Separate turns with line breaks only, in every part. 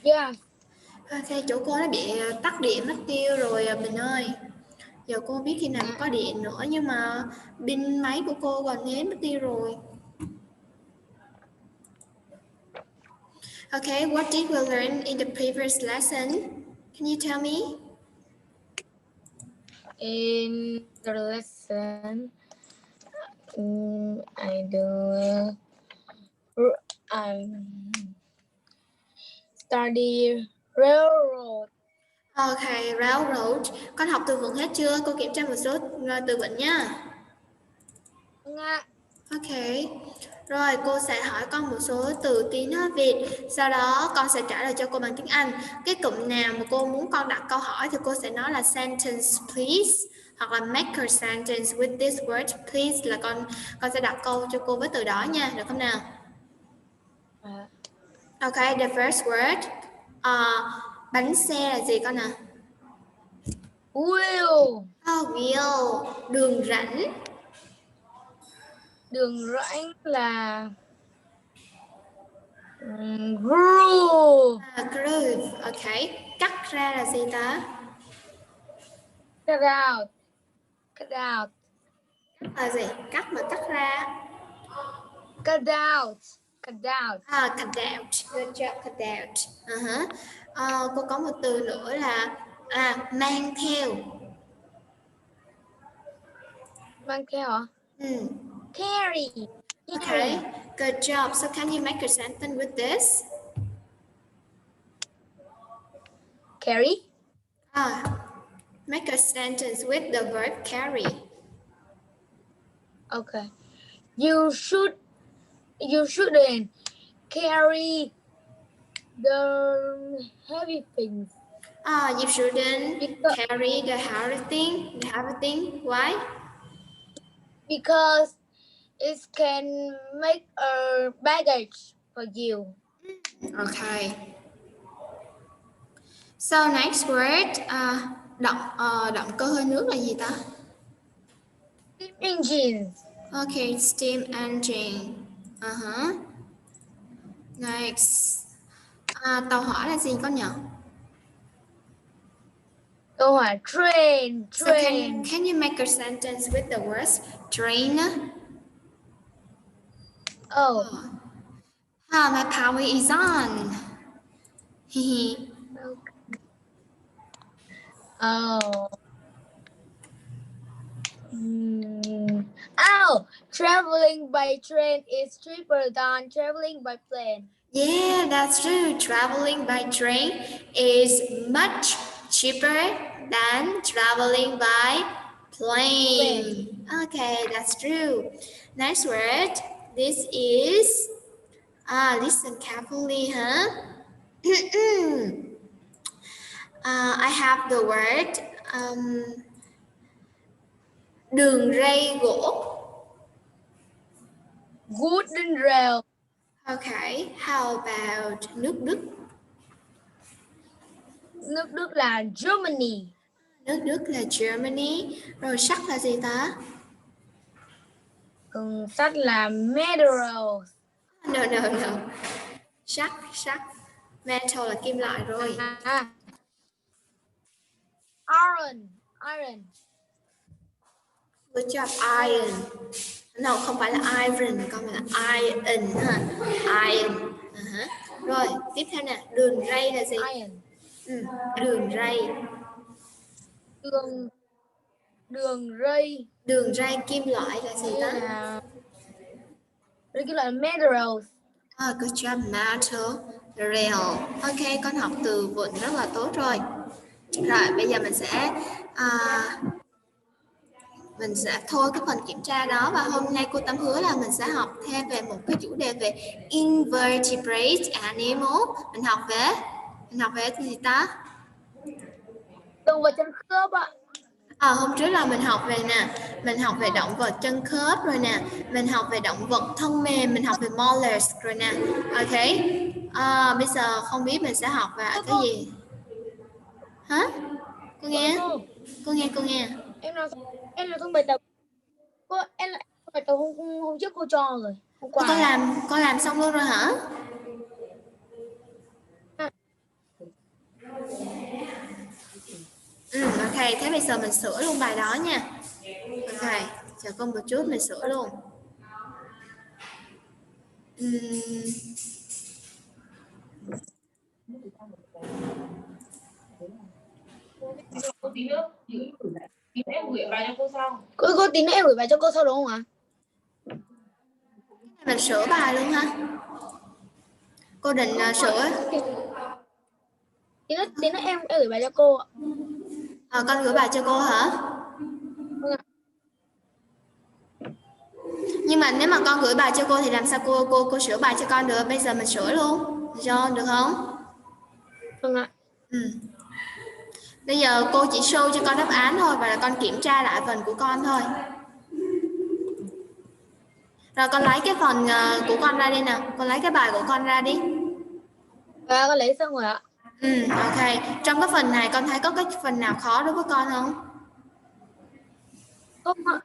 Yeah.
Ok, chỗ cô nó bị tắt điện mất tiêu rồi Bình ơi. Giờ cô không biết khi nào có điện nữa, nhưng mà pin máy của cô còn thế mất tiêu rồi. Okay, what did we learn in the previous lesson? Can you tell me?
In the lesson, I do study railroad.
Okay, railroad. Con học từ vựng hết chưa? Cô kiểm tra một số từ vựng nha. Ok. Rồi cô sẽ hỏi con một số từ tiếng Việt, sau đó con sẽ trả lời cho cô bằng tiếng Anh. Cái cụm nào mà cô muốn con đặt câu hỏi thì cô sẽ nói là sentence please, hoặc là make a sentence with this word please, là con sẽ đặt câu cho cô với từ đó nha, được không nào? Ok, the first word. Bánh xe là gì con nào?
Wheel.
Wheel. Đường rãnh.
Đường rãnh là groove.
Groove. Ok. Cắt ra là gì ta?
Cut out. Cut out.
Là gì? Cắt mà cắt ra.
Cut out. Cut out.
Cut out. Good job, cut out. Cô có một từ nữa là mang theo.
Mang theo hả? Carry.
Okay, good job. So can you make a sentence with this?
Carry.
Make a sentence with the verb carry.
Okay. You shouldn't carry the heavy things.
You shouldn't carry the heavy thing. Why?
Because it can make a baggage for you.
Okay. So next word, động cơ hơi nước là gì ta?
Steam engine.
Okay, steam engine. Next. Tàu hỏa là gì con nhỉ?
Câu hỏi train.
So can you make a sentence with the words train? My power is on.
Traveling by train is cheaper than traveling by plane.
Yeah, that's true. Traveling by train is much cheaper than traveling by plane. Okay, that's true. Next word. This is listen carefully, huh? I have the word đường ray gỗ.
Wooden rail.
Okay, how about nước Đức?
Nước Đức là Germany.
Nước Đức là Germany. Rồi sắt là gì ta?
Sắt là metal.
No. Sắt. Metal là kim loại rồi.
Iron.
Good job, iron. No, không phải là iron, còn là iron ha. Iron. Rồi, tiếp theo nè, đường ray là gì?
Iron.
Đường ray. Đường ray kim loại là gì ta?
Đây kim loại metal.
Good job, metal rail. Ok, con học từ vựng rất là tốt rồi. Rồi, bây giờ mình sẽ thôi cái phần kiểm tra đó, và hôm nay cô Tâm hứa là mình sẽ học thêm về một cái chủ đề về invertebrate animal. Mình học về gì ta?
Động vật chân khớp ạ.
Hôm trước là mình học về động vật chân khớp rồi nè, mình học về động vật thân mềm, mình học về mollusks rồi nè. Ok. Bây giờ không biết mình sẽ học về cái gì? Hả? Cô nghe?
Em là không bài tập. Em là bài tập hôm trước cô cho rồi. Hôm qua.
Con làm xong luôn rồi hả? thế bây giờ mình sửa luôn bài đó nha. Ok, chờ con một chút mình sửa luôn.
Cô tí nữa em gửi bài cho cô sau. Cô tí nữa em gửi bài cho cô sau đúng không ạ?
Mình sửa bài luôn ha. Cô định sửa.
Tí nữa em gửi bài cho cô ạ.
Con gửi bài cho cô hả? Nhưng mà nếu mà con gửi bài cho cô thì làm sao cô sửa bài cho con được? Bây giờ mình sửa luôn, được không?
Vâng ạ.
Bây giờ cô chỉ show cho con đáp án thôi và là con kiểm tra lại phần của con thôi. Rồi con lấy cái phần của con ra đi nào, con lấy cái bài của con ra đi.
Con lấy xong rồi ạ.
Ok. Trong cái phần này con thấy có cái phần nào khó đối với con không?
Không ạ.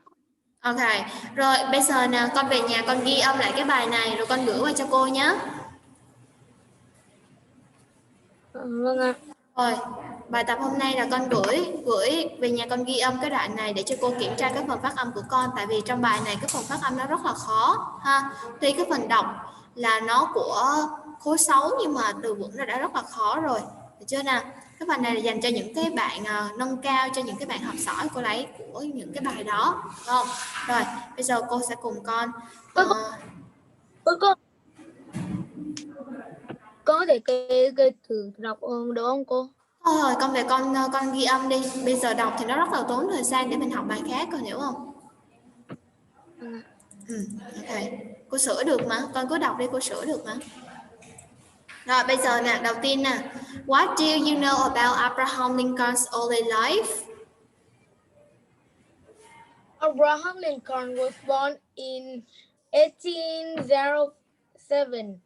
Ok. Rồi bây giờ nè, con về nhà con ghi âm lại cái bài này rồi con gửi qua cho cô nhé.
Vâng ạ.
Rồi, bài tập hôm nay là con gửi về nhà con ghi âm cái đoạn này để cho cô kiểm tra cái phần phát âm của con, tại vì trong bài này cái phần phát âm nó rất là khó ha. Tuy cái phần đọc là nó của khối 6 nhưng mà từ vựng nó đã rất là khó rồi. Được chưa nào? Cái phần này là dành cho những cái bạn nâng cao, cho những cái bạn học giỏi, cô lấy của những cái bài đó, được không? Rồi, bây giờ cô sẽ cùng con
Con có thể kê thử đọc được không cô?
Thôi con về con ghi âm đi. Bây giờ đọc thì nó rất là tốn thời gian để mình học bài khác, con hiểu không? Ok. Cô sửa được mà, con cứ đọc đi, cô sửa được mà. Rồi bây giờ nè, đầu tiên nè. What do you know about Abraham Lincoln's early life?
Abraham Lincoln was born in 1807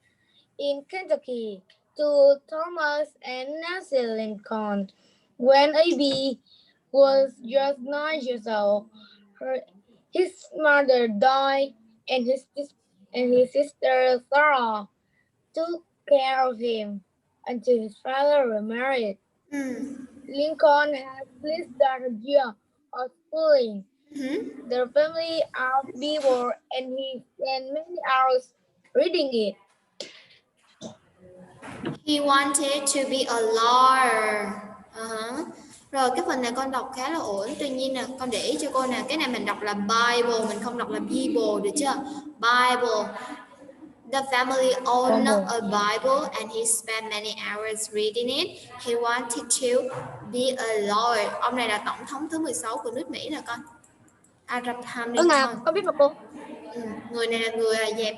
in Kentucky to Thomas and Nancy Lincoln. When A.B. was just 9 years old, his mother died, and his sister Sarah took care of him until his father remarried. Lincoln had least a year of schooling. Their family are beaver, and he spent many hours reading it.
He wanted to be a lawyer. Rồi cái phần này con đọc khá là ổn. Tuy nhiên là con để ý cho cô nè, cái này mình đọc là Bible, mình không đọc là Bible, được chưa? Bible. The family owned a Bible and he spent many hours reading it. He wanted to be a lawyer. Ông này là tổng thống thứ 16 của nước Mỹ nè con. Abraham Lincoln.
Con biết mà cô.
Người này là người dẹp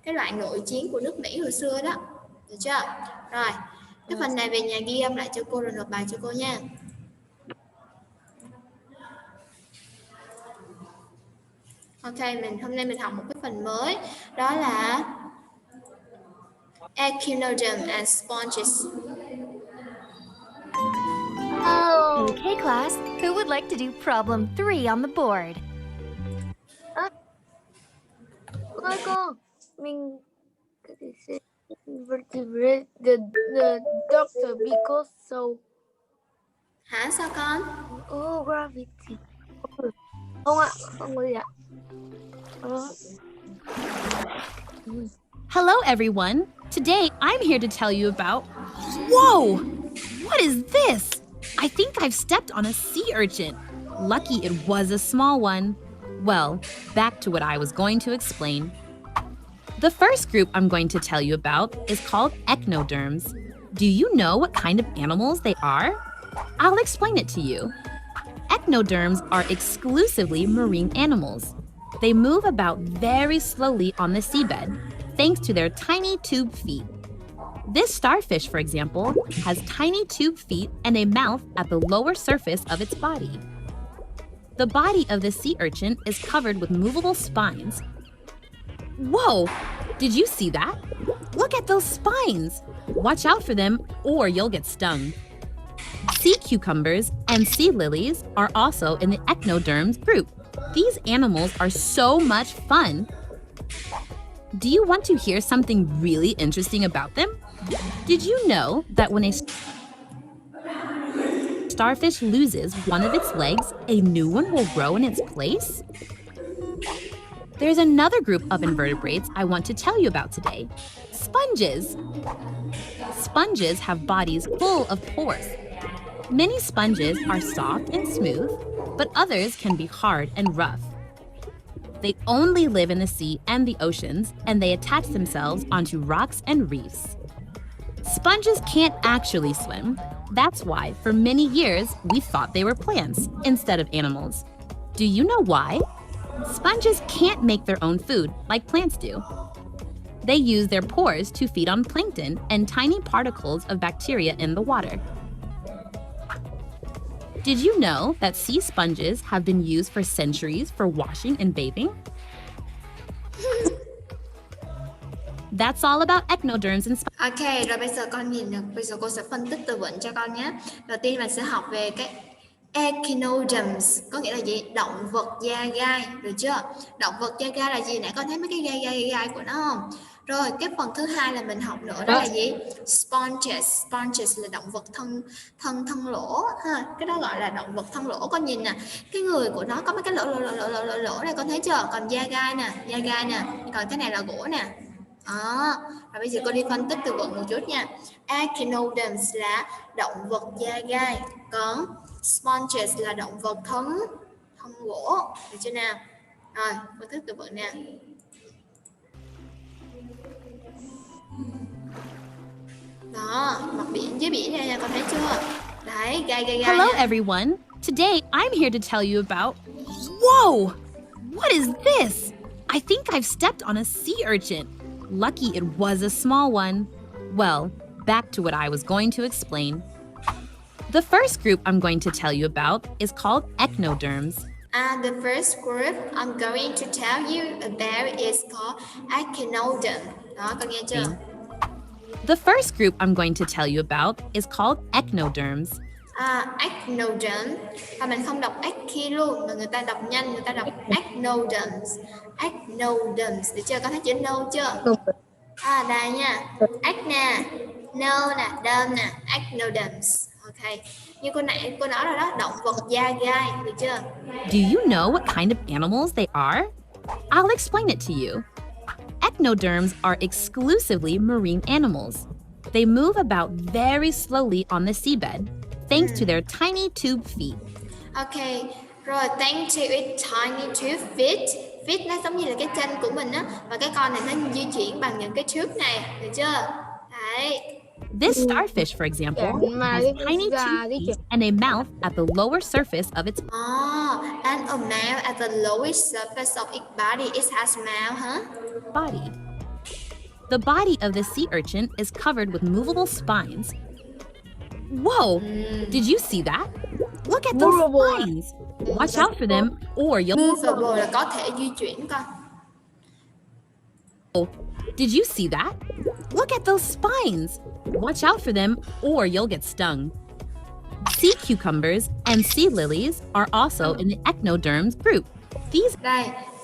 cái loại nội chiến của nước Mỹ hồi xưa đó. Được chưa? Rồi, cái phần này về nhà ghi âm lại cho cô rồi nộp bài cho cô nha. Ok, hôm nay mình học một cái phần mới, đó là echinoderm and sponges.
Okay, class. Who would like to do problem 3 on the board?
Cô, mình vertebrate the doctor because so.
Hả, sao con?
Gravity. Không ạ, không có gì ạ.
Hello, everyone. Today, I'm here to tell you about... Whoa! What is this? I think I've stepped on a sea urchin. Lucky it was a small one. Well, back to what I was going to explain. The first group I'm going to tell you about is called echinoderms. Do you know what kind of animals they are? I'll explain it to you. Echinoderms are exclusively marine animals. They move about very slowly on the seabed, thanks to their tiny tube feet. This starfish, for example, has tiny tube feet and a mouth at the lower surface of its body. The body of the sea urchin is covered with movable spines. Whoa! Did you see that? Look at those spines! Watch out for them or you'll get stung. Sea cucumbers and sea lilies are also in the echinoderms group. These animals are so much fun. Do you want to hear something really interesting about them? Did you know that when a starfish loses one of its legs, a new one will grow in its place? There's another group of invertebrates I want to tell you about today. Sponges. Sponges have bodies full of pores. Many sponges are soft and smooth, but others can be hard and rough. They only live in the sea and the oceans, and they attach themselves onto rocks and reefs. Sponges can't actually swim. That's why, for many years, we thought they were plants instead of animals. Do you know why? Sponges can't make their own food like plants do. They use their pores to feed on plankton and tiny particles of bacteria in the water. Did you know that sea sponges have been used for centuries for washing and bathing? That's all about echinoderms and sponges.
Ok, rồi bây giờ con nhìn được, bây giờ cô sẽ phân tích từ vựng cho con nhé. Đầu tiên mình sẽ học về cái echinoderms, có nghĩa là gì? Động vật da gai, được chưa? Động vật da gai là gì? Nãy con thấy mấy cái gai của nó không? Rồi cái phần thứ hai là mình học nữa đó là gì? Sponges. Sponges là động vật thân lỗ ha. Cái đó gọi là động vật thân lỗ. Con nhìn nè, cái người của nó có mấy cái lỗ này, con thấy chưa? Còn da gai nè, còn cái này là gỗ nè. Đó. Và bây giờ cô đi phân tích từ vựng một chút nha. Echinoderms là động vật da gai, còn sponges là động vật thân gỗ, được chưa nào? Rồi phân tích từ vựng nè. Đó, mặt biển dưới biển này con thấy chưa? Đấy, gai
Hello
nha.
everyone. Today I'm here to tell you about... Whoa! What is this? I think I've stepped on a sea urchin. Lucky it was a small one. Well, back to what I was going to explain. The first group I'm going to tell you about is called echinoderms.
And the first group I'm going to tell you about is called echinoderm. Đó, con nghe chưa?
The first group I'm going to tell you about is called echinoderms.
Echinoderm. Và mình không đọc echi luôn, mà người ta đọc nhanh, người ta đọc echinoderms. Echinoderms, được chưa? Con thấy chữ no chưa? Đây nha. Ech nè, no nè, derm nè, echinoderms. Ok. Như cô nãy cô nói rồi đó, động vật da gai, được chưa?
Do you know what kind of animals they are? I'll explain it to you. Echinoderms are exclusively marine animals. They move about very slowly on the seabed, thanks to their tiny tube feet.
Ok, rồi thanks to its tiny tube feet. Feet nó giống như là cái chân của mình á, và cái con này nó di chuyển bằng những cái tube này, được chưa? Đấy.
This starfish, for example, has tiny tube feet and a mouth at the lower surface of its
And a mouth at the lowest surface of its body. It has mouth, huh?
body. The body of the sea urchin is covered with movable spines. Whoa! Did you see that? Look at those spines! Watch out for them or you'll...
Movable là có thể di chuyển con.
Did you see that? Look at those spines! Watch out for them or you'll get stung. Sea cucumbers and sea lilies are also in the echinoderms group. These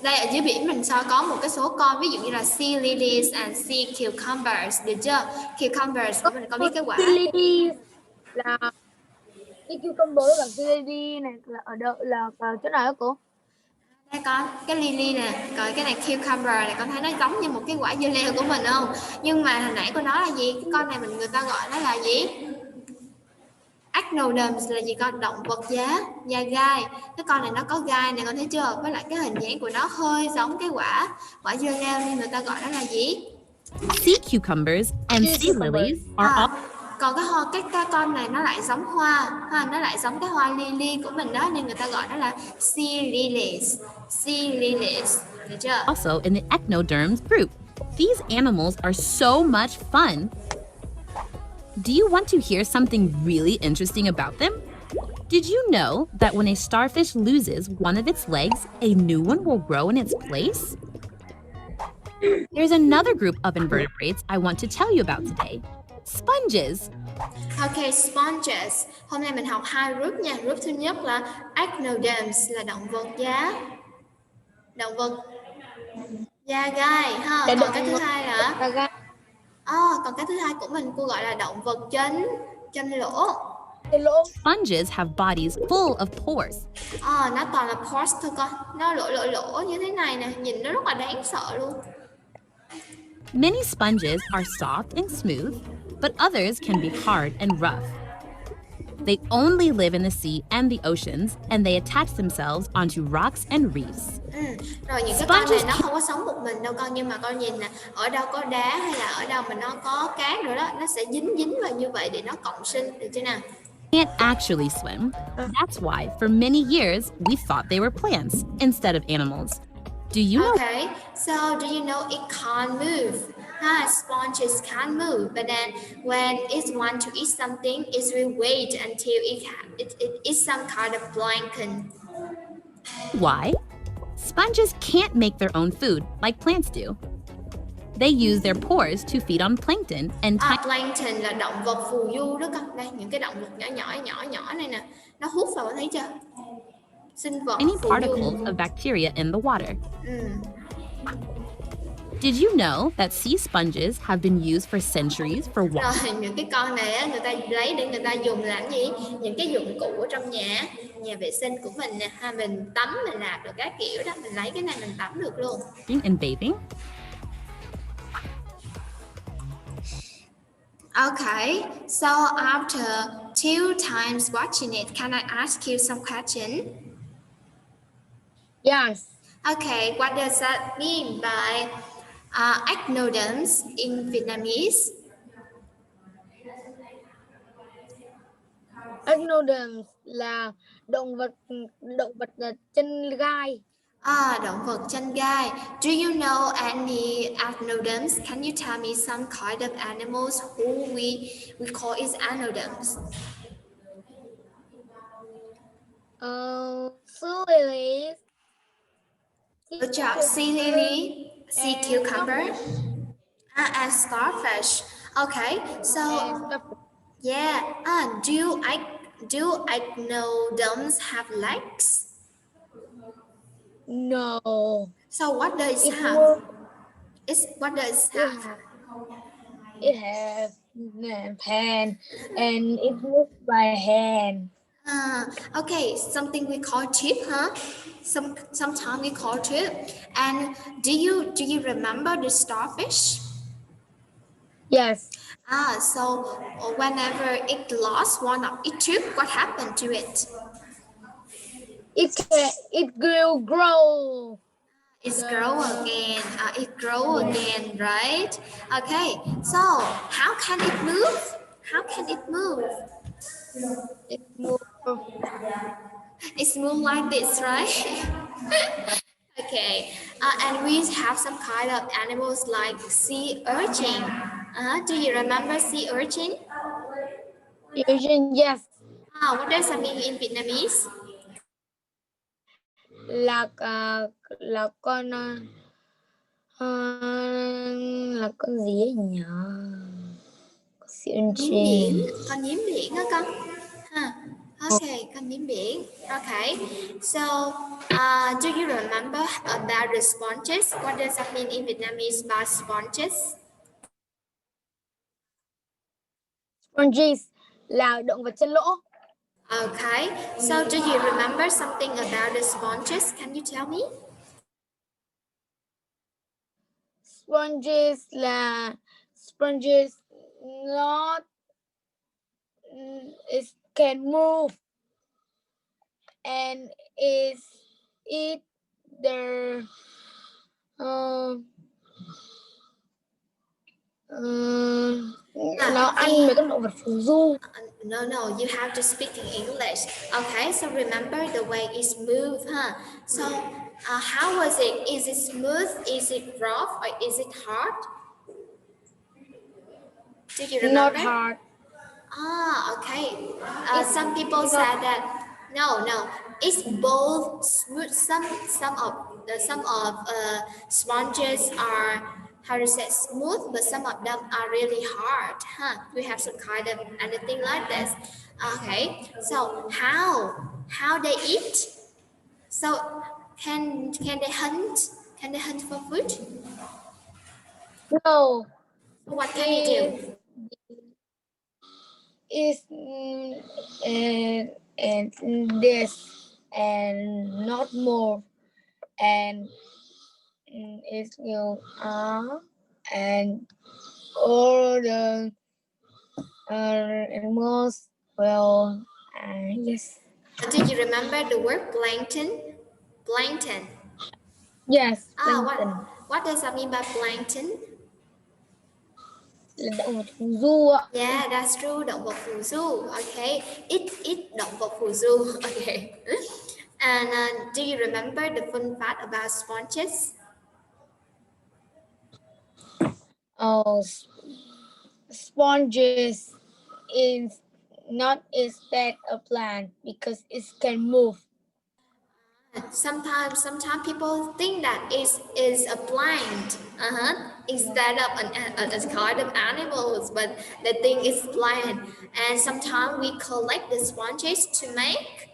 Đây ở dưới biển mình có một cái số con, ví dụ như là sea lilies and sea cucumbers, được chưa? Cucumbers của mình có biết cái quả.
Sea lilies là cái cucumber và sea lily này là ở đâu, là ở chỗ nào đó cô?
Đây con, cái lily nè, rồi cái này cucumber này, con thấy nó giống như một cái quả dưa leo của mình không? Nhưng mà hồi nãy cô nói là gì? Cái con này người ta gọi nó là gì? Echinoderms là gì con? Động vật da gai. Cái con này nó có gai này, con thấy chưa? Với lại cái hình dáng của nó hơi giống cái quả dưa leo nên người ta gọi nó là gì?
sea cucumbers and sea lilies are all...
Còn cái con này nó lại giống hoa ha, nó lại giống cái hoa lily của mình đó, nên người ta gọi nó là sea lilies, được chưa?
also in the echinoderms group. These animals are so much fun. Do you want to hear something really interesting about them? Did you know that when a starfish loses one of its legs, a new one will grow in its place? There's another group of invertebrates I want to tell you about today. Sponges.
Ok, sponges. Hôm nay mình học hai group nha. Group thứ nhất là echinoderms là động vật da gai ha. Còn cái thứ hai là còn cái thứ hai của mình cô gọi là động vật chân lỗ.
Cái lỗ.
Sponges have bodies full of pores.
Nó toàn là pores thôi con. Nó lỗ như thế này nè, nhìn nó rất là đáng sợ luôn.
Many sponges are soft and smooth, but others can be hard and rough. They only live in the sea and the oceans, and they attach themselves onto rocks and reefs.
Rồi những cái con này nó không có sống một mình đâu con, nhưng mà con nhìn nè, ở đâu có đá hay là ở đâu mà nó có cát rồi đó, nó sẽ dính vào như vậy để nó cộng sinh, được chưa nào?
Can't actually swim. That's why, for many years, we thought they were plants instead of animals. Do you know?
Okay, so do you know it can't move? Sponges can't move, but then when it wants to eat something, it will wait until it eats some kind of plankton.
Why? Sponges can't make their own food like plants do. They use their pores to feed on plankton and
Plankton là động vật phù du đó con. Đây, những cái động vật nhỏ này nè, nó hút vào, thấy chưa? Sinh vật
tiny
phù
particles
du.
of bacteria in the water. Did you know that sea sponges have been used for centuries for water?
Rồi những cái con này á, người ta lấy để người ta dùng làm gì? Những cái dụng cụ ở trong nhà vệ sinh của mình nè, mình tắm, mình làm được các kiểu đó, mình lấy cái này mình tắm được luôn.
And bathing?
Okay, so after 2 times watching it, can I ask you some question?
Yes.
Okay, what does that mean by echinoderms in Vietnamese?
Echinoderms là động vật là chân gai.
Động vật chân gai. Do you know any echinoderms? Can you tell me some kind of animals who we call is echinoderms?
Sea lilies.
Good job. Sea lily, sea cucumber, and starfish. Okay, so yeah. Do echinoderms have legs?
No.
So what does it
It
have?
will-
What does it have?
It has hand and it moves by hand.
Okay, something we call tube, huh? Sometimes we call tube. And do you remember the starfish?
Yes.
So whenever it lost one of its tube, what happened to it?
It will grow.
It grow again, right? Okay, so how can it move? How can it move?
It moves.
It's move like this, right? Okay, and we have some kind of animals like sea urchin. Do you remember sea urchin?
Yes.
What does that mean in Vietnamese?
Là con là con gì ấy nhỉ?
Con nhím biển đó con. Okay, con nhím biển. Okay, so do you remember about the sponges? What does that mean in Vietnamese about sponges?
Sponges là động vật chân lỗ.
Okay, so do you remember something about the sponges? Can you tell me?
Sponges not it can move and is eat their nó ăn mấy con động vật phù du.
No, you have to speak in English. Okay, so remember the way it's moved, huh? So how was it? Is it smooth? Is it rough? Or is it hard? Do you remember?
Not hard.
Okay. Some people said that no, it's both smooth. Some of sponges are, how to say, smooth, but some of them are really hard, huh? We have some kind of anything like this. Okay, so how they eat? So can they hunt? Can they hunt for food?
No.
What can you do?
is and this and not more, and it's are and all the animals well yes.
Do you remember the word plankton? Plankton.
Yes,
What does that mean by plankton?
là động vật phù du ạ.
Yeah, that's true. Động vật phù du. Okay. It động vật phù du. Okay. And do you remember the fun fact about sponges?
Oh, sponges is not instead a plant because it can move.
Sometimes people think that it is a plant instead of a kind of animals, but the thing is plant. And sometimes we collect the sponges to make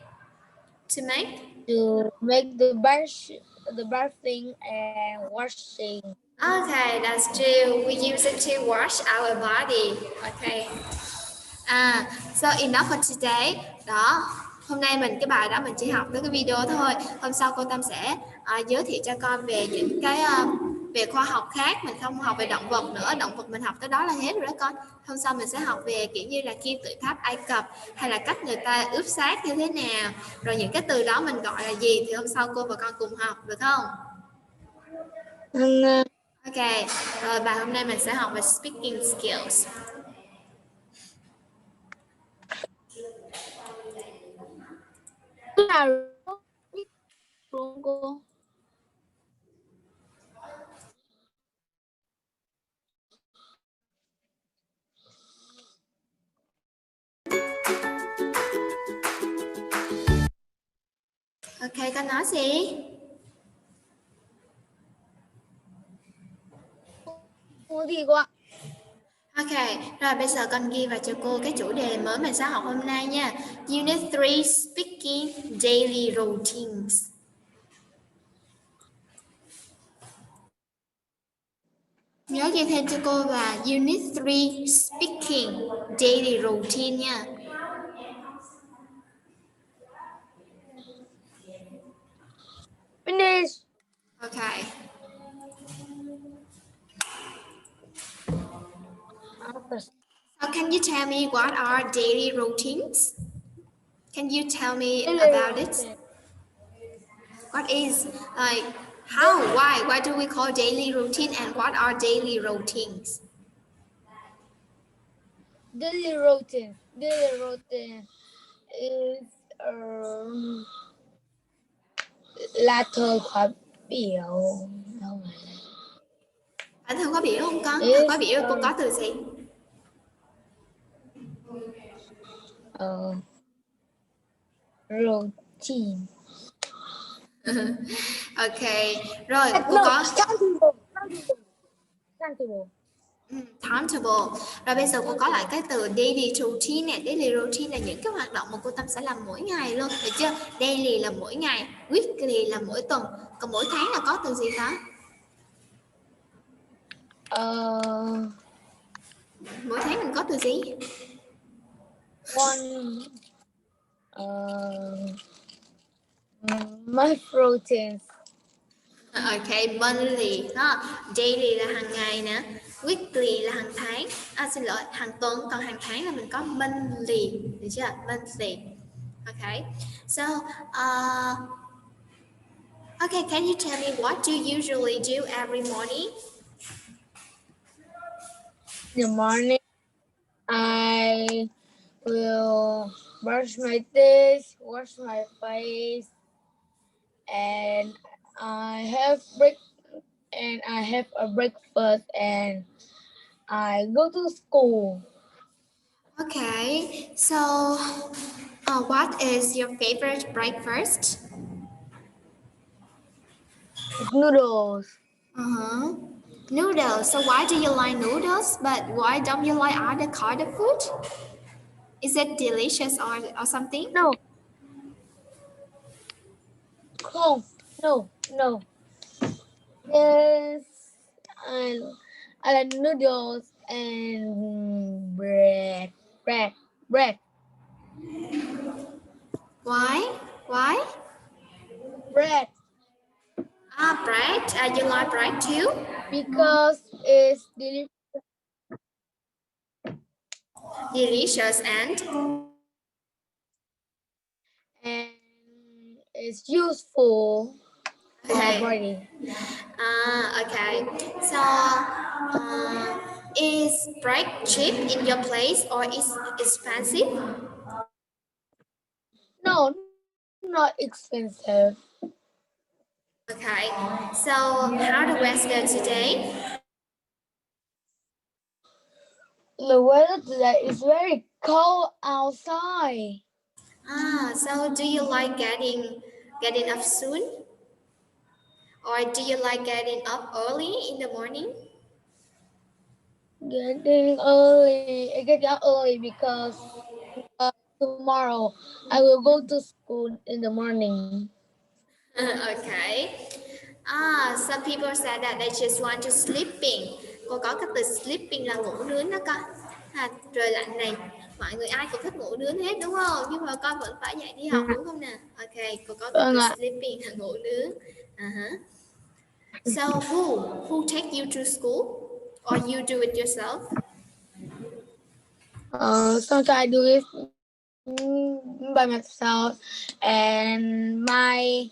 The bathing and washing.
Okay, that's true. We use it to wash our body. Okay. So enough for today. Đó. Hôm nay cái bài đó mình chỉ học tới cái video thôi. Hôm sau cô Tâm sẽ giới thiệu cho con về những cái về khoa học khác. Mình không học về động vật nữa. Động vật mình học tới đó là hết rồi đó con. Hôm sau mình sẽ học về kiểu như là kim tự tháp Ai Cập, hay là cách người ta ướp xác như thế nào. Rồi những cái từ đó mình gọi là gì thì hôm sau cô và con cùng học, được không? Ok, rồi bài hôm nay mình sẽ học về speaking skills.
Cô.
Ok, con nói gì?
Cô gì cô ạ?
Ok, rồi bây giờ con ghi vào cho cô cái chủ đề mới mình sẽ học hôm nay nha. Unit 3 Speaking Daily Routines. Nhớ ghi thêm cho cô là Unit 3 Speaking Daily Routine nha.
Finish.
Ok. So can you tell me what are daily routines? Can you tell me about it? What is like how, why do we call daily routine, and what are daily routines?
Daily routine is là thời khóa biểu.
Phải thời khóa biểu không con? Thời khóa biểu cô có từ gì?
Routine.
Ok, rồi cô có timetable. Rồi bây giờ cô có lại cái từ daily routine nè. Daily routine là những cái hoạt động mà cô Tâm sẽ làm mỗi ngày luôn, được chưa? Daily là mỗi ngày, weekly là mỗi tuần, còn mỗi tháng là có từ gì hả? Mỗi tháng mình có từ gì?
Month routines.
Ok, monthly ha. Daily là hàng ngày nè, weekly là hàng tháng, xin lỗi, hàng tuần, còn hàng tháng là mình có monthly, được chưa? Monthly. Okay, so okay, can you tell me what do you usually do every morning?
In the morning, I will brush my teeth, wash my face, and I have a breakfast, and I go to school.
Okay, so what is your favorite breakfast?
Noodles.
Noodles. So why do you like noodles, but why don't you like other kind of food? Is it delicious or something?
No. Oh, no. Yes, I like noodles and bread. bread.
Why? Why?
Bread
Bread. You like bread too?
because it's
Delicious and
and it's useful for our
okay.
body.
Okay. So, is bread cheap in your place or is expensive?
No, not expensive.
Okay. So, how the weather today?
The weather today is very cold outside.
So do you like getting up soon, or do you like getting up early in the morning?
I get up early because tomorrow I will go to school in the morning.
Okay. Some people said that they just want to sleeping. Cô có cái từ sleeping là ngủ nướng đó con. Trời lạnh này, mọi người ai cũng thích ngủ nướng hết đúng không? Nhưng mà con vẫn phải dậy đi học đúng không nè? Ok, cô có cái
Vâng
từ
ạ.
sleeping là ngủ nướng. So who take you to school, or you do it yourself?
Sometimes I do it by myself, and my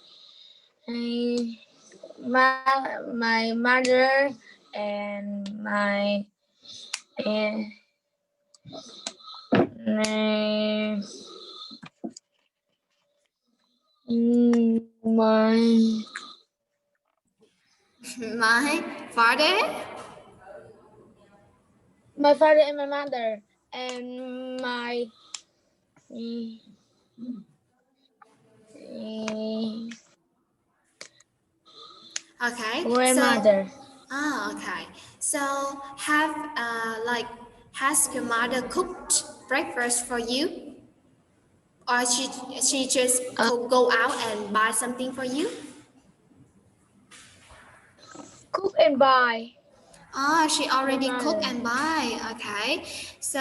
mother and my and my
My father.
my father and my mother and my
Okay.
grandmother.
Okay. So have has your mother cooked breakfast for you, or she just go out and buy something for you?
Cook and buy.
She already
My
cook
mother.
and buy. Okay. So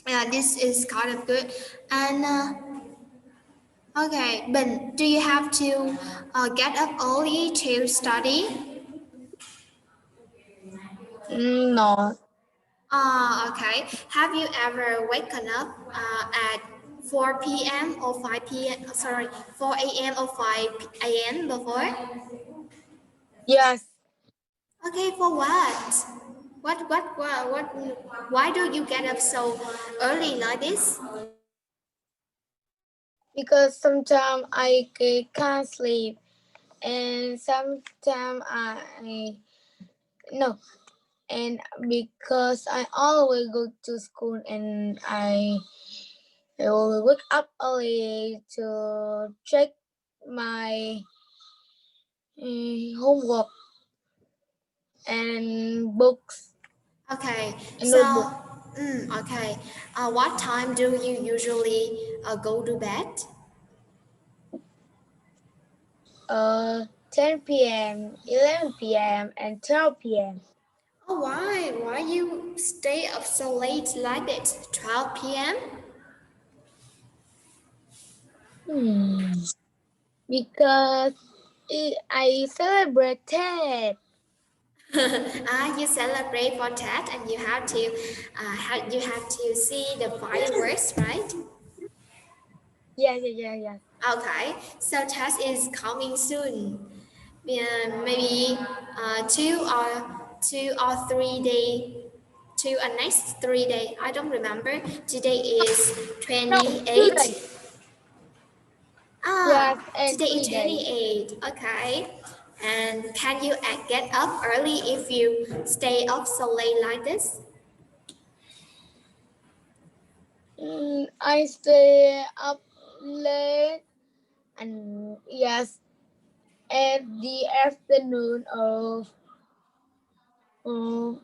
yeah, this is kind of good. And okay, Ben, do you have to get up early to study?
No.
Okay. Have you ever woken up at 4 p.m. or 5 p.m. Sorry, 4 a.m. or 5 a.m. before?
Yes.
Okay, for what? What? Why do you get up so early like this?
Because sometimes I can't sleep, and sometimes no, and because I always go to school and I will wake up early to check my homework and books
Okay,
and
so
notebook.
okay. What time do you usually go to bed?
10 p.m., 11 p.m., and 12 p.m.
Oh, why? Why you stay up so late like that? 12 p.m.
Because I celebrated.
You celebrate for Tet, and you have to see the fireworks, right?
Yeah.
Okay, so Tet is coming soon. Maybe 2 or 3 day, next 3 day. I don't remember. Today is
No,
28.
2 days. Yes, and
Today is
3 days.
28. Okay. And can you get up early if you stay up so late like this?
I stay up late and yes, at the afternoon of um,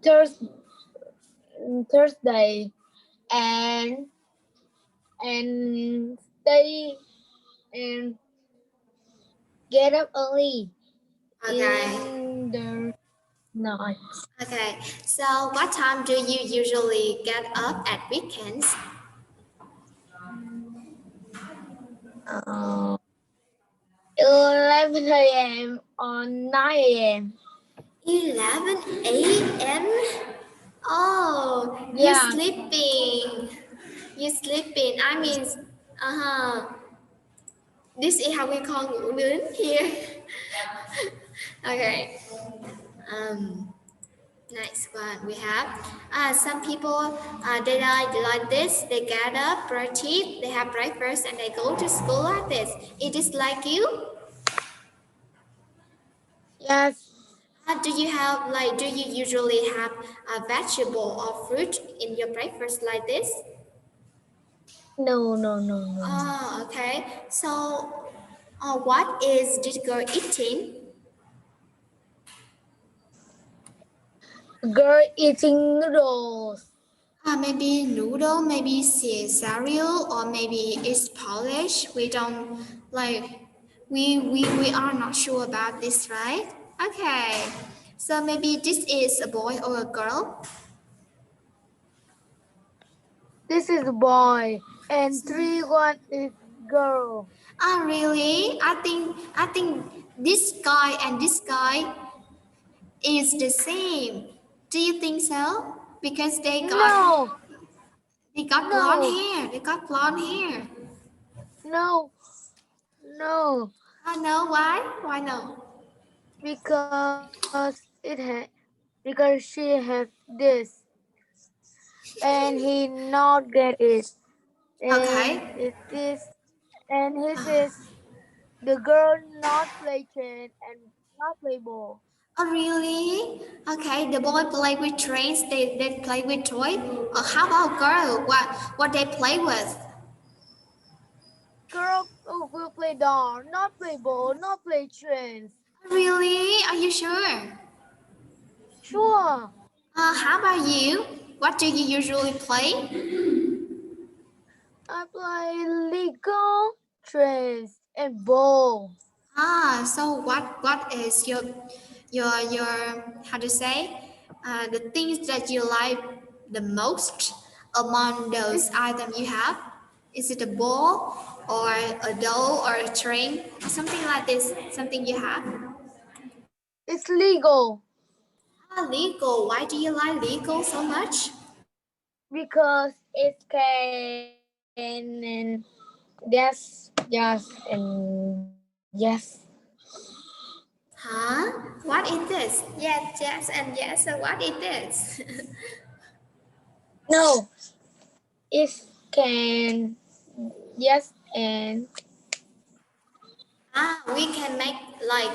Thursday, Thursday and stay and get up early
Okay.
in the Not.
Okay, so what time do you usually get up at weekends?
Uh, 11 a.m. or 9 a.m.
11 a.m. Oh,
Yeah.
you sleeping. You sleeping. I mean, this is how we call ngủ nướng here. Okay. Next one we have some people they like this. They get up, brush teeth, they have breakfast, and they go to school like this. It is like you.
Yes.
Do you usually have a vegetable or fruit in your breakfast like this?
No.
Oh, okay. So, what is this girl eating?
Girl eating noodles.
Maybe noodle, maybe cereal, or maybe it's polish. We don't like. We are not sure about this, right? Okay. So maybe this is a boy or a girl.
This is boy, and 3-1 is girl.
Really? I think this guy and this guy is the same. Do you think so? Because
No.
blonde
No.
hair. They got blonde hair.
No. No.
No, why? Why no?
Because she have this, and he not get it, and
Okay.
it is, and he says the girl not play train and not play ball.
Oh, really? Okay, the boy play with trains, they play with toy. How about girl? What they play with?
Girl will play doll, not play ball, not play trains.
Really? Are you sure?
Sure,
How about you? What do you usually play?
I play Lego, trains, and ball.
So what is your how to say the things that you like the most among those
It's,
items you have? Is it a ball or a doll or a train? Something like this, something you have?
it's Lego
Lego. Why do you like Lego so much?
because it can and yes and yes.
Huh? What is this? Yes, and yes. So what is this?
No, it can yes and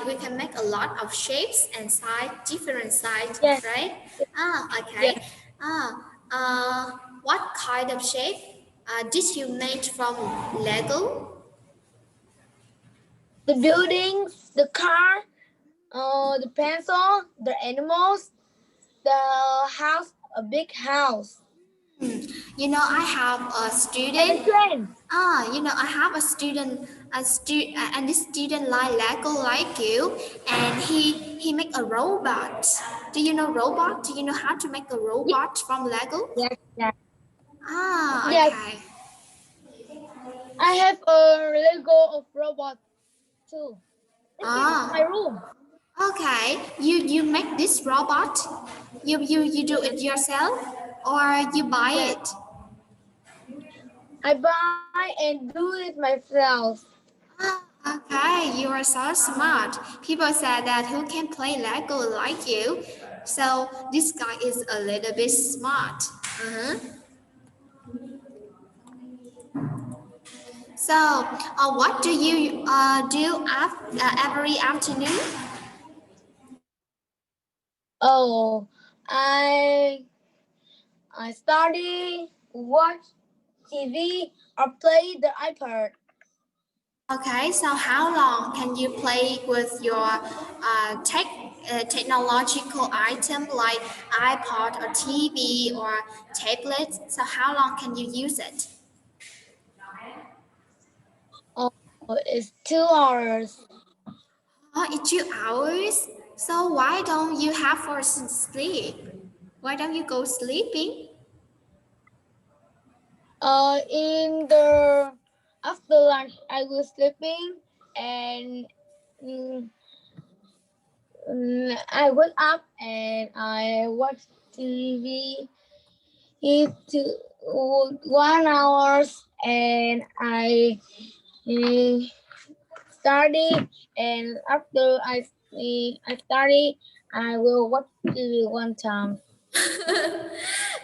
We can make a lot of shapes and size, different size,
yes.
right?
Yes.
Okay. What kind of shape did you make from Lego?
The buildings, the car, the pencil, the animals, the house, a big house,
You know, I have a
and
student.
the train.
I have and this student like Lego like you, and he make a robot. Do you know robot? Do you know how to make a robot from Lego?
Yes, yes, yes.
Okay.
I have a Lego of robot too. It's in my
Ah,
room.
okay. You make this robot. You do it yourself, or you buy
Yes,
it?
I buy and do it myself.
Okay, you are so smart. People said that who can play Lego like you. So this guy is a little bit smart. Uh-huh. So, what do you do every afternoon?
Oh, I I study, watch TV, or play the iPad.
Okay, so how long can you play with your technological item like iPod or TV or tablet? So how long can you use it?
Oh, it's 2 hours.
It's 2 hours. So why don't you have for sleep? Why don't you go sleeping?
In the after lunch, I was sleeping, and mm, I wake up and I watch TV. It 1 hour, and I study. And after I study, I will watch TV one time.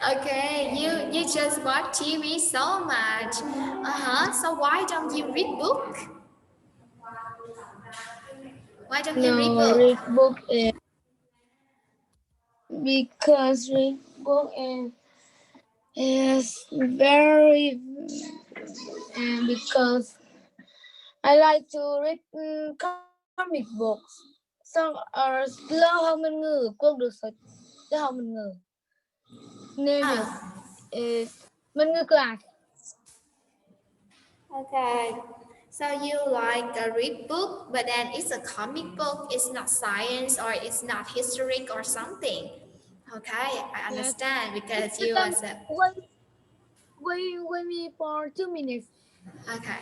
Okay, you just watch TV so much. So why don't you read book? Why don't you read
No,
book?
read book is because read book is very because I like to read comic books. Some are lâu hơn bên ngữ, cô được sở lâu hơn bên ngữ. Name is bên ngữ class.
Okay. So you like a read book, but then it's a comic book. It's not science or it's not historic or something. Okay, I understand because you was a,
Wait me for 2 minutes.
okay.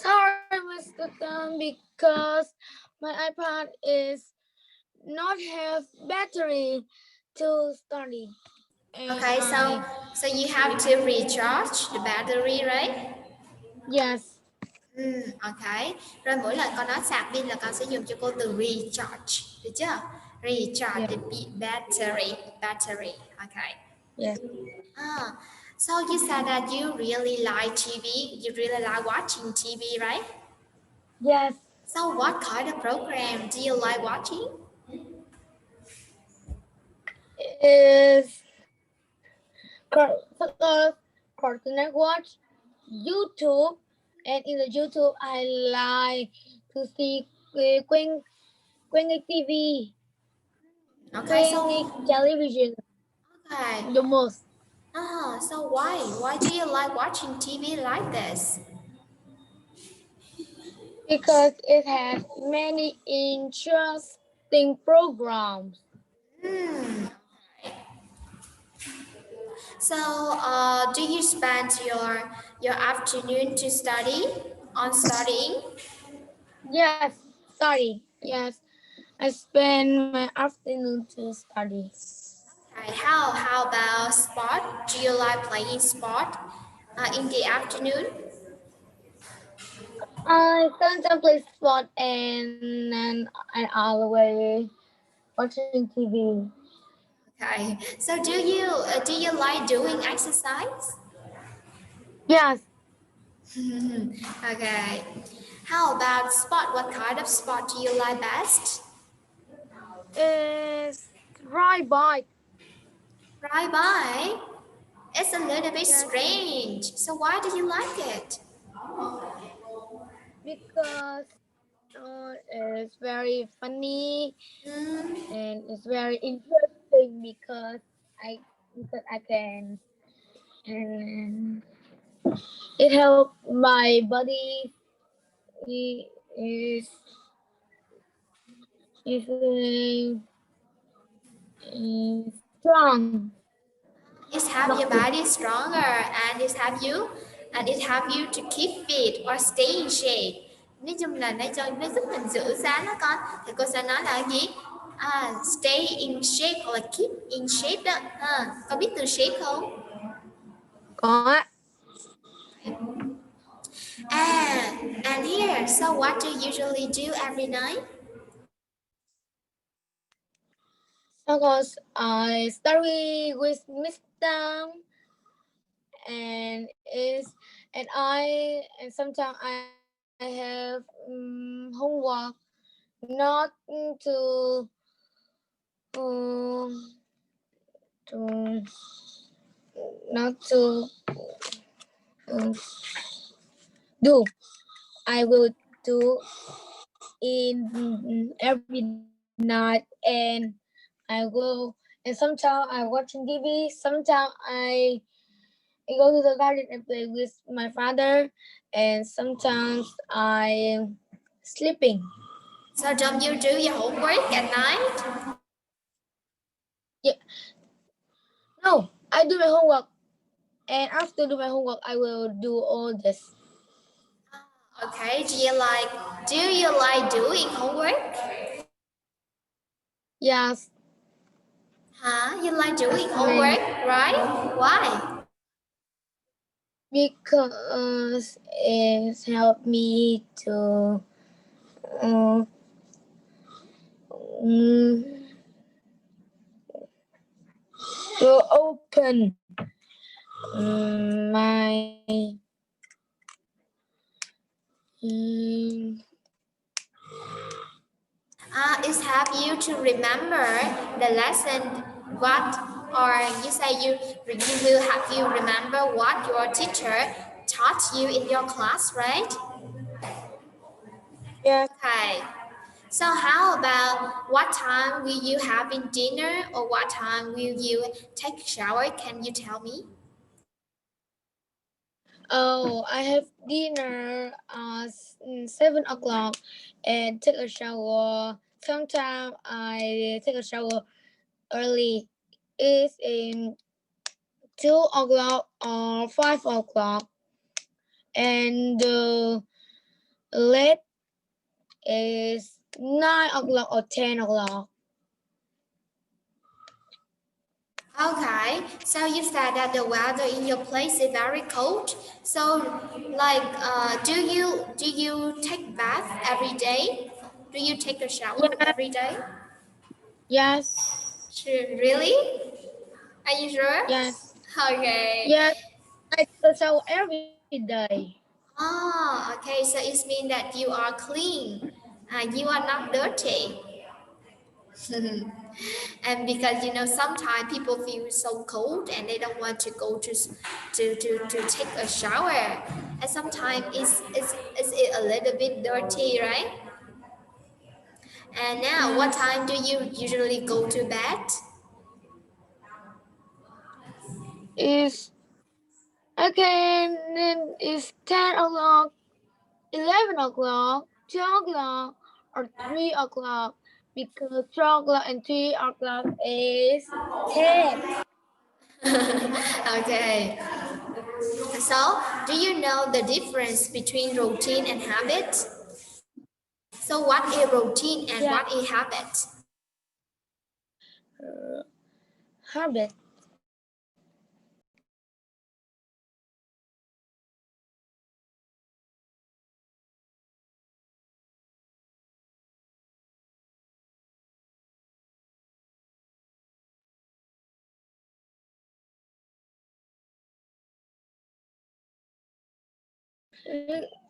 Sorry, Mr. Tan, because my iPad is not have battery to study. And
Okay, so you have to recharge the battery, right?
yes.
Okay. Rồi mỗi lần con nói sạc pin là con sẽ dùng cho cô từ recharge, được chưa? Recharge the battery. Okay.
Yes.
So you said that you really like TV. You really like watching TV, right?
Yes.
So what kind of program do you like watching?
Is Cartoon Network, YouTube, and in the YouTube I like to see Queen TV,
Okay,
Queen television
okay.
the most
So why do you like watching TV like this?
because it has many interesting programs.
So do you spend your afternoon to studying?
Yes, study. Yes, I spend my afternoon to study.
Okay. How about sport? Do you like playing sport in the afternoon?
I sometimes play sport and I always watching TV.
Okay. So do you like doing exercise?
Yes,
Okay. How about sport? What kind of sport do you like best?
is ride bike.
Ride bike. It's a little bit
Yes,
strange. So why do you like it?
because it's very funny and it's very interesting because I can and it helps my body is is strong.
It help your body stronger and it help you to keep fit or stay in shape. Nói chung là nó giúp mình giữ dáng đó con. Thì cô sẽ nói là gì? Stay in shape hoặc là keep in shape đó. Con biết từ shape không?
Có.
And here, so what do you usually do every night?
because I study with Miss Tam, and sometimes I have homework not um, to not to um, do. I will do in every night, and sometimes I watching TV. Sometimes I go to the garden and play with my father, and sometimes I am sleeping.
So don't you do your homework at night?
No, I do my homework, and after do my homework, I will do all this.
Okay, do you like doing homework?
Yes,
Huh? You like doing homework, right? Why?
because it helped me to um, to open my
It's help you to remember the lesson what, or you say you will help you remember what your teacher taught you in your class, right?
yes.
Okay. So how about what time will you have in dinner, or what time will you take a shower? Can you tell me?
Oh, I have dinner at 7 o'clock and take a shower. Sometimes I take a shower early. It's in 2 o'clock or 5 o'clock, and the late is 9 o'clock or 10 o'clock.
Okay, so you said that the weather in your place is very cold. So, like, do you take bath every day? Do you take a shower
Yeah,
every day?
yes,
Sure, really? Are you sure?
yes,
Okay.
yes. I take a shower every day.
Oh, okay. So it means that you are clean. You are not dirty. And because sometimes people feel so cold and they don't want to go to take a shower, and sometimes it's a little bit dirty, right? And now, what
Yes.
time do you usually go to bed?
Is okay, then it's 10 o'clock, 11 o'clock, 2 o'clock, or 3 o'clock, because 2 o'clock and 3 o'clock is 10.
Okay. So, do you know the difference between routine and habit? So, what is routine and
Yeah,
what is habit?
habit.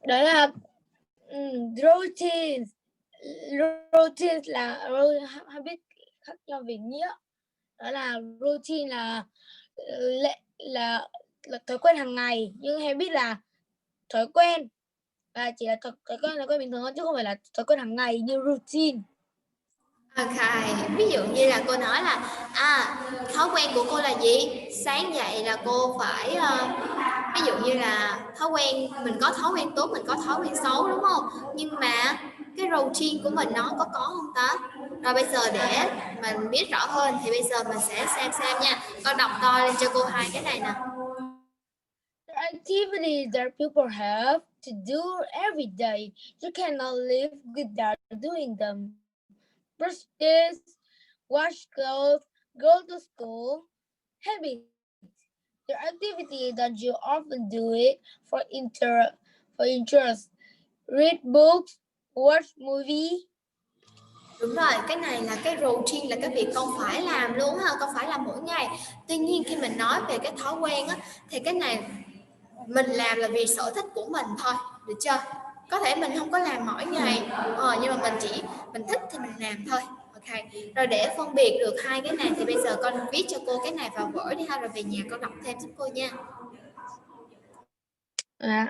Đó là routine. Routine là habit khác nhau về nghĩa. Đó là routine là là thói quen hàng ngày, nhưng habit là thói quen, và chỉ là thói quen bình thường thôi, chứ không phải là thói quen hàng ngày như routine.
Ok, ví dụ như là cô nói là thói quen của cô là gì? Sáng dậy là cô phải ví dụ như là thói quen, mình có thói quen tốt, mình có thói quen xấu, đúng không? Nhưng mà cái routine của mình nó có không ta? Rồi bây giờ để mình biết rõ hơn thì bây giờ mình sẽ xem nha. Con đọc to lên cho cô hai cái này nè.
The activities that people have to do every day, you cannot live without doing them. Brush teeth, wash clothes, go to school. Habits. The activity that you often do it for interest. Read books, watch movie.
Đúng rồi, cái này là cái routine, là cái việc con phải làm luôn ha, con phải làm mỗi ngày. Tuy nhiên khi mình nói về cái thói quen á, thì cái này mình làm là vì sở thích của mình thôi, được chưa? Có thể mình không có làm mỗi ngày, nhưng mà mình thích thì mình làm thôi. Ok. Rồi để phân biệt được hai cái này thì bây giờ con viết cho cô cái này vào vở đi ha, rồi về nhà con đọc thêm giúp cô nha.
Dạ.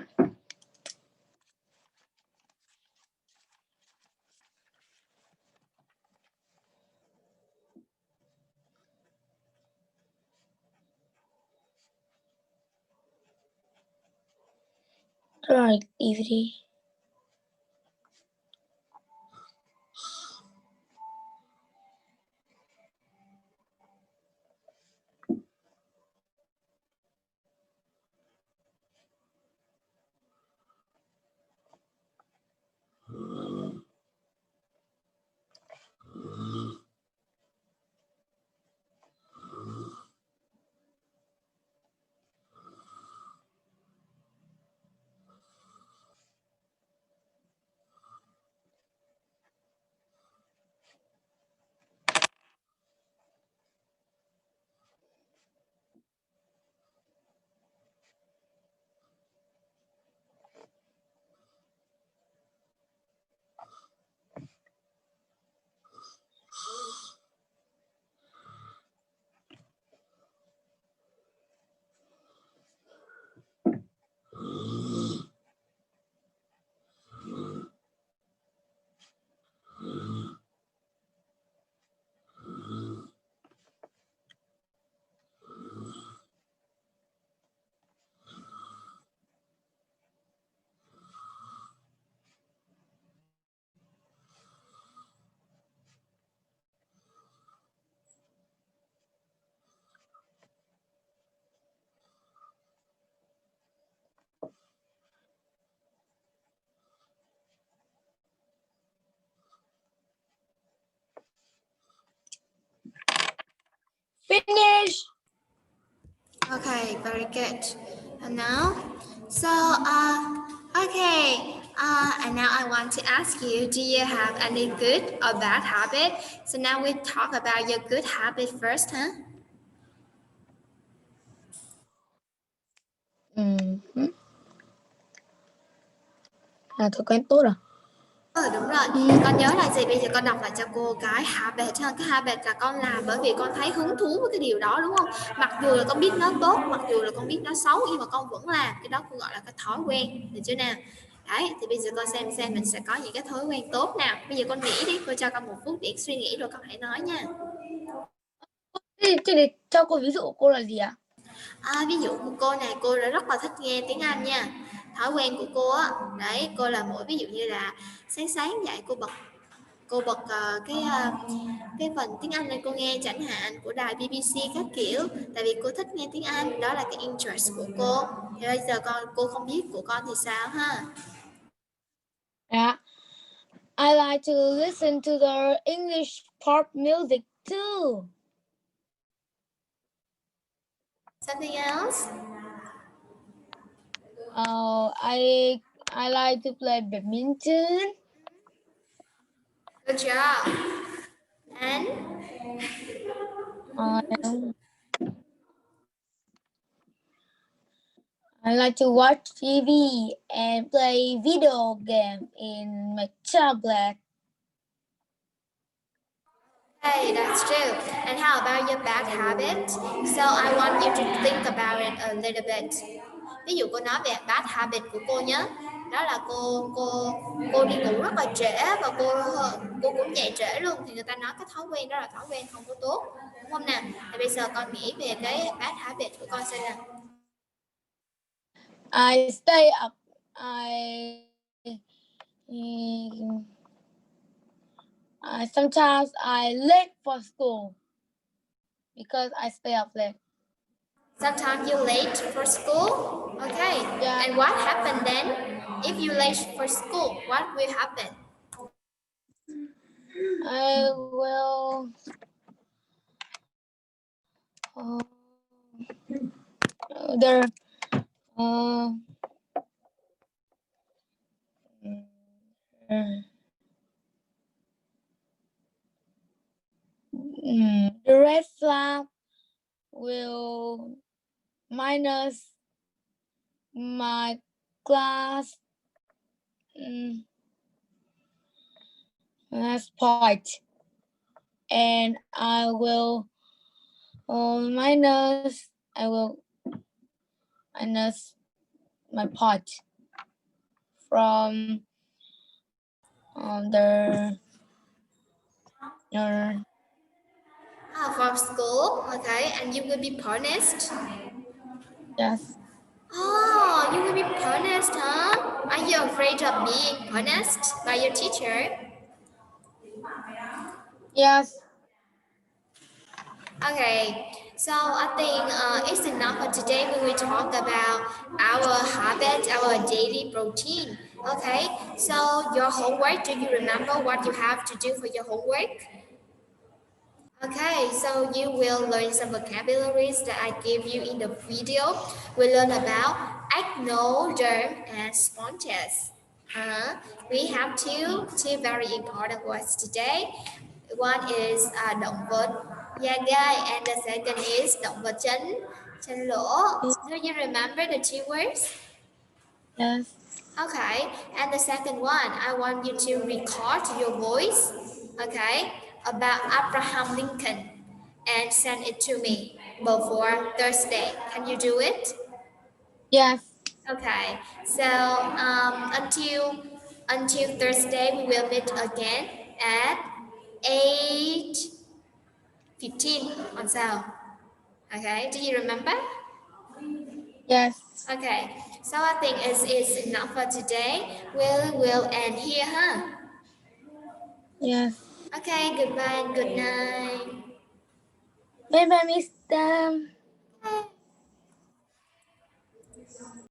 Rồi, đi đi. Finish.
Okay, very good. And now, and now I want to ask you, do you have any good or bad habit? So now we talk about your good habit first, huh?
Thói quen tốt à?
Đúng rồi. Con nhớ là gì? Bây giờ con đọc lại cho cô cái habit ha. Cái habit là con làm bởi vì con thấy hứng thú với cái điều đó, đúng không? Mặc dù là con biết nó tốt, mặc dù là con biết nó xấu, nhưng mà con vẫn làm. Cái đó cô gọi là cái thói quen, được chưa nào? Đấy, thì bây giờ con xem mình sẽ có những cái thói quen tốt nào. Bây giờ con nghĩ đi, cô cho con 1 phút để suy nghĩ rồi con hãy nói nha.
Thế thì cho cô ví dụ của cô là gì ạ?
Ví dụ của cô này, cô đã rất là thích nghe tiếng Anh nha. Thói quen của cô á, đấy, cô là mỗi ví dụ như là sáng dậy cô bật cái phần tiếng Anh lên cô nghe chẳng hạn, của đài BBC các kiểu, tại vì cô thích nghe tiếng Anh, đó là cái interest của cô. Thì bây giờ cô không biết của con thì sao ha?
Yeah. I like to listen to the English pop music too.
Something else?
I like to play badminton.
Good job. And
I like to watch TV and play video game in my tablet.
hey, that's true. And how about your bad habit? So I want you to think about it a little bit. Ví dụ cô nói về bad habit của cô nhé. Đó là cô đi ngủ rất là trễ và cô cũng dậy trễ luôn, thì người ta nói cái thói quen đó là thói quen không có tốt, đúng không nào? Thì bây giờ con nghĩ về cái bad habit của con xem nào.
I stay up. Sometimes I late for school because I stay up late.
Sometimes you're late for school. Okay.
Yeah.
And what happened then? If you late for school, what will happen?
I will there The red flag will minus my class last part, and I will minus my part from
From school, okay, and you will be punished.
yes.
Oh, you will be punished, huh? Are you afraid of being punished by your teacher?
Yes.
Okay, so I think it's enough for today when we talk about our habits, our daily routine. Okay, so your homework, do you remember what you have to do for your homework? Okay, so you will learn some vocabularies that I gave you in the video. We learn about echinoderm and sponges. We have two very important words today. One is động vật da gai and the second is động vật chân lỗ. Do you remember the two words?
Yes.
Okay, and the second one, I want you to record your voice, okay, about Abraham Lincoln and send it to me before Thursday. Can you do it?
Yes.
Okay, so until Thursday, we will meet again at 8:15 on Sao. Okay, do you remember?
Yes.
Okay, so I think it's enough for today. We'll end here, huh?
Yes.
Okay, goodbye and good night.
Bye bye, Miss Tam.
Bye.